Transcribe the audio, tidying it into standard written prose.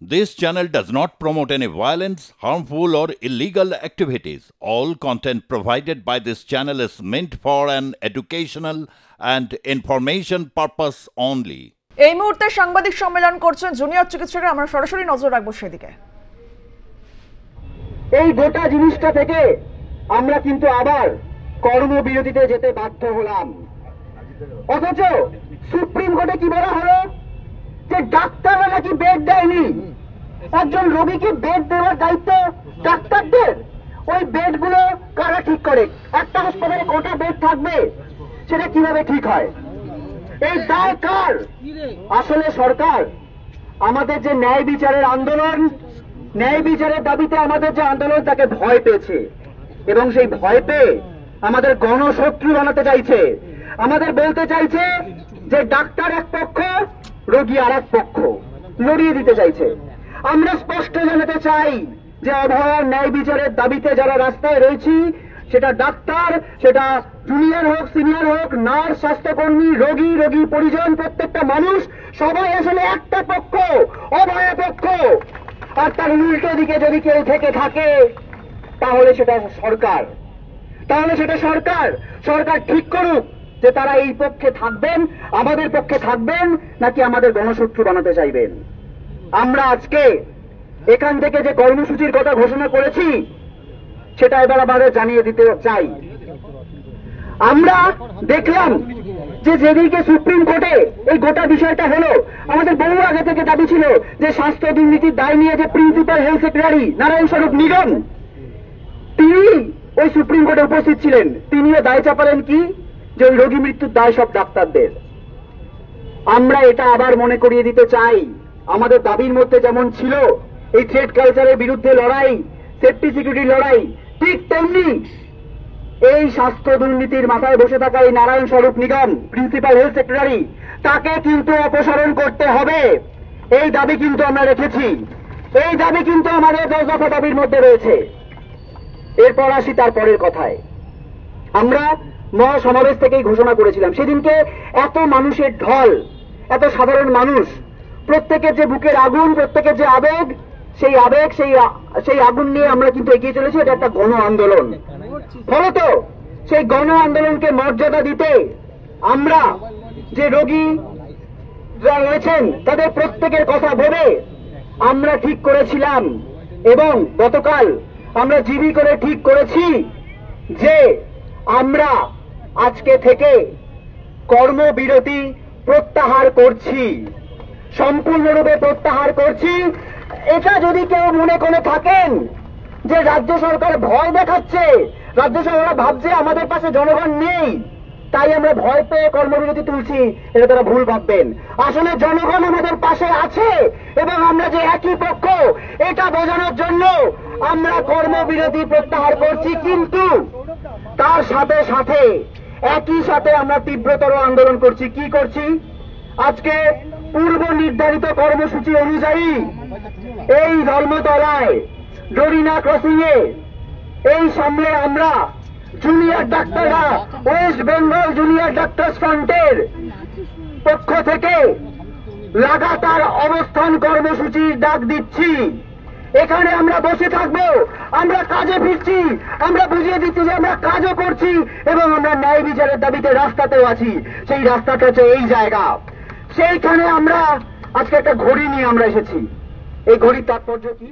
This channel does not promote any violence, harmful, or illegal activities. All content provided by this channel is meant for an educational and information purpose only. এই মুহূর্তে সাংবাদিক সম্মেলন করছেন junior চিকিৎসকরা। আমরা সরাসরি নজর রাখবো সেদিকে। এই গোটা জিনিসটা থেকে আমরা কিন্তু আবার কর্মবিরতিতে যেতে বাধ্য হলাম। অথচ সুপ্রিম কোর্টে কি বলা হলো যে ডাক্তাররা নাকি বেড দেয়নি। একজন রোগীকে বেড দেওয়ার দায়িত্ব ডাক্তারদের। ওই বেডগুলো কারা ঠিক করে? একটা হাসপাতালে কটা বেড থাকবে সেটা কিভাবে ঠিক হয়? এই দায় কার? আসলে সরকার আমাদের যে ন্যায় বিচারের আন্দোলন, ন্যায় বিচারের দাবিতে আমাদের যে আন্দোলন তাকে ভয় পেয়েছে এবং সেই ভয় পেয়ে আমাদের গণশত্রু বানাতে চাইছে। আমাদের বলতে চাইছে যে ডাক্তার এক পক্ষ, রোগী আর এক পক্ষ, লড়িয়ে দিতে চাইছে। আমরা স্পষ্ট জানাতে চাই যে অভয়ার ন্যায় বিচারের দাবিতে যারা রাস্তায় রয়েছি, সেটা ডাক্তার, সেটা জুনিয়র হোক, সিনিয়র হোক, নার্স, স্বাস্থ্যকর্মী, রোগী, রোগী পরিজন, প্রত্যেকটা মানুষ সবাই আসলে একটা পক্ষ, অভয়া পক্ষ। আর তার উল্টো দিকে যদি কেউ থেকে থাকে তাহলে সেটা সরকার, সরকার ঠিক করুক যে তারা এই পক্ষে থাকবেন, আমাদের পক্ষে থাকবেন, নাকি আমাদের গণশত্রু বানাতে চাইবেন। আমরা আজকে এখান থেকে যে কর্মসূচির কথা ঘোষণা করেছি সেটা এবার আমাদের জানিয়ে দিতে চাই। আমরা দেখলাম যে যেদিকে সুপ্রিম কোর্টে এই গোটা বিষয়টা হলো, আমাদের বহু আগে থেকে দাবি ছিল যে স্বাস্থ্য দুর্নীতির দায় নিয়ে যে প্রিন্সিপাল হেলথ সেক্রেটারি নারায়ণ স্বরূপ নিগম, তিনি ওই সুপ্রিম কোর্টে উপস্থিত ছিলেন। তিনিও দায় চাপালেন কি যে ওই রোগী মৃত্যুর দায় সব ডাক্তারদের। আমরা এটা আবার মনে করিয়ে দিতে চাই, আমাদের দাবির মধ্যে যেমন ছিল এই থ্রেড কালচারের বিরুদ্ধে লড়াই, সেফটি সিকিউরিটির লড়াই, ঠিক তেমনি এই স্বাস্থ্য দুর্নীতির মাথায় বসে থাকা এই নারায়ণ স্বরূপ নিগম প্রিন্সিপাল হেলথ সেক্রেটারি, তাকে কিন্তু অপসারণ করতে হবে। এই দাবি কিন্তু আমরা রেখেছি, এই দাবি কিন্তু আমাদের 10 দফা দাবির মধ্যে রয়েছে। এরপর আসি তারপরের কথায়। আমরা মহাসমাবেশ থেকেই ঘোষণা করেছিলাম, সেদিনকে এত মানুষের ঢল, এত সাধারণ মানুষ, প্রত্যেকের যে বুকের আগুন, প্রত্যেকের যে আবেগ, সেই আগুন নিয়ে আমরা কিন্তু এগিয়ে চলেছি। এটা একটা গণ আন্দোলন। ফলত সেই গণ আন্দোলনকে মর্যাদা দিতে আমরা যে রোগী যারা রয়েছেন তাদের প্রত্যেকের কথা ভেবে আমরা ঠিক করেছিলাম, এবং গতকাল আমরা জিবি করে ঠিক করেছি যে আমরা আজকে থেকে কর্মবিরতি প্রত্যাহার করছি, সম্পূর্ণরূপে প্রত্যাহার করছি। এটা যদি কেউ মনে করে থাকেন যে রাজ্য সরকার ভয় দেখাচ্ছে, রাজ্য সরকার ভাবছে আমাদের পাশে জনগণ নেই তাই আমরা ভয় পেয়ে কর্মবিরতি তুলছি, এটা তারা ভুল ভাববেন। আসলে জনগণ আমাদের পাশে আছে এবং আমরা যে একই পক্ষ এটা বোঝানোর জন্য আমরা কর্মবিরতি প্রত্যাহার করছি। কিন্তু তার সাথে সাথে একই সাথে আমরা তীব্রতর আন্দোলন করছি। কি করছি? আজকে পূর্ব নির্ধারিত কর্মসূচি অনুযায়ী এই ধর্মতলায় ডরিনা ক্রসিং এ এই সামনে আমরা জুনিয়র ডাক্তাররা, ওয়েস্ট বেঙ্গল জুনিয়র ডাক্তার ফ্রন্টের পক্ষ থেকে লাগাতার অবস্থান কর্মসূচির ডাক দিচ্ছি। এখানে আমরা বসে থাকবো, আমরা কাজে ফিরছি, আমরা বুঝিয়ে দিচ্ছি যে আমরা কাজও করছি এবং আমরা ন্যায় বিচারের দাবিতে রাস্তাতেও আছি। সেই রাস্তাটা হচ্ছে এই জায়গা। সেইখানে আমরা আজকে একটা ঘড়ি নিয়ে আমরা এসেছি। এই ঘড়ির তাৎপর্য কি?